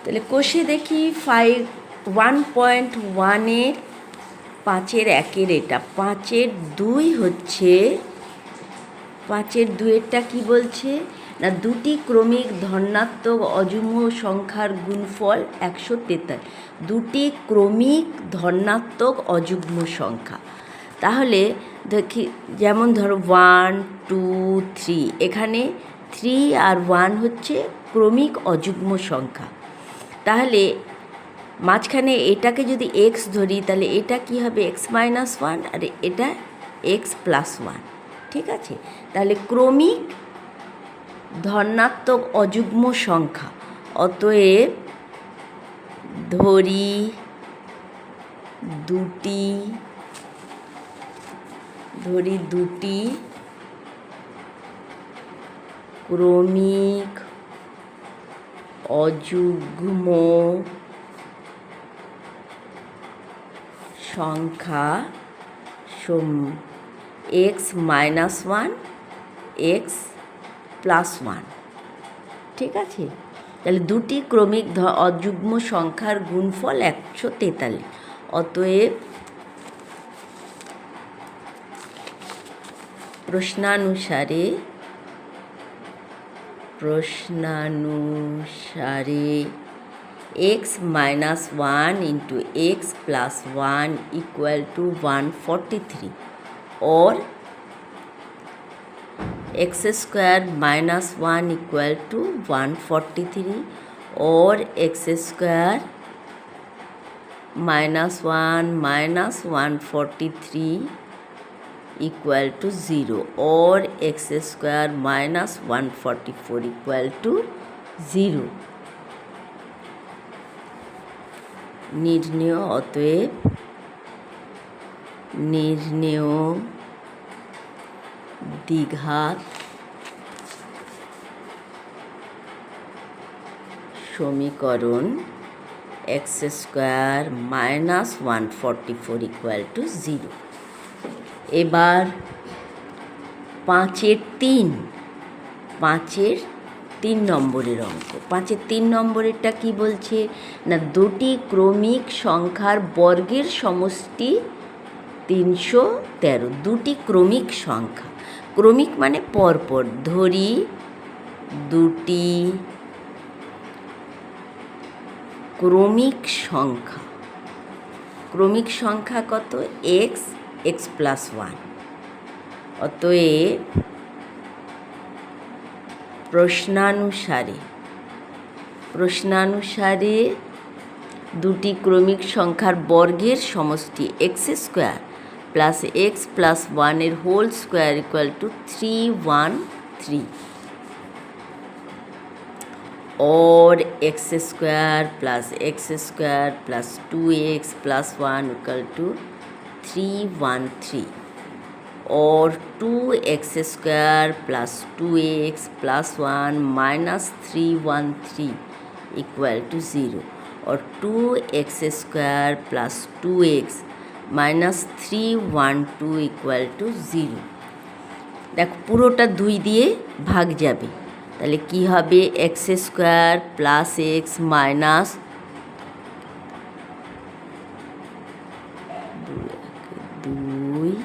তাহলে কষে দেখি 1.1-এর 5-এর এটা 5-2 হচ্ছে 5-2-এরটা কি বলছে না দুটি ক্রমিক ধনাত্মক অযুগ্ম সংখ্যার গুণফল 143। দুটি ক্রমিক ধনাত্মক অযুগ্ম সংখ্যা, তাহলে দেখি যেমন ধরো 1, 2, 3, এখানে 3 আর 1 হচ্ছে ক্রমিক অযুগ্ম সংখ্যা। তাহলে মাঝখানে এটাকে যদি x ধরি তাহলে এটা কি হবে x-1 আর এটা x+1, ঠিক আছে। তাহলে ক্রমিক ধনাত্মক অযুগ্ম সংখ্যা, অতএব ধরি দুটি ক্রমিক অযুগ্ম সংখ্যা x-1 x+1, ঠিক আছে। তাহলে দুটি ক্রমিক অযুগ্ম সংখ্যার গুণফল 143। অতএব প্রশ্নানুসারে x-1 into x+1 equal to 143 or x² - 1 equal to 143 or x² - 1 minus 143 equal to 0 or x² minus 144 equal to 0 নির্ণেয়। অতএব নির্ণেয় দ্বিঘাত সমীকরণ x² minus 144 equal to 0। এবার 5-এর 3 নম্বরের অঙ্ক। 5-এর 3 নম্বরেরটা কি বলছে না দুটি ক্রমিক সংখ্যার বর্গের সমষ্টি 313। দুটি ক্রমিক সংখ্যা, ক্রমিক মানে পরপর, ধরি দুটি ক্রমিক সংখ্যা কত x x+1। অতএব প্রশ্নানুসারে দুটি ক্রমিক সংখ্যার বর্গের সমষ্টি x² plus x+1 এর whole square equal to 313 or x² plus x² plus 2x+1 equal to 313 or 2x² plus 2x+1 minus 313 equal to 0 or 2x² plus 2x minus 312 equal to 0। দেখো পুরোটা 2 দিয়ে ভাগ যাবে, তাহলে কি হবে x² plus x minus 2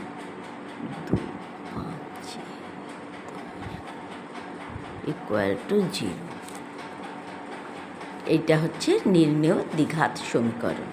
equal to 0। এইটা হচ্ছে নির্ণেয় দ্বিঘাত সমীকরণ।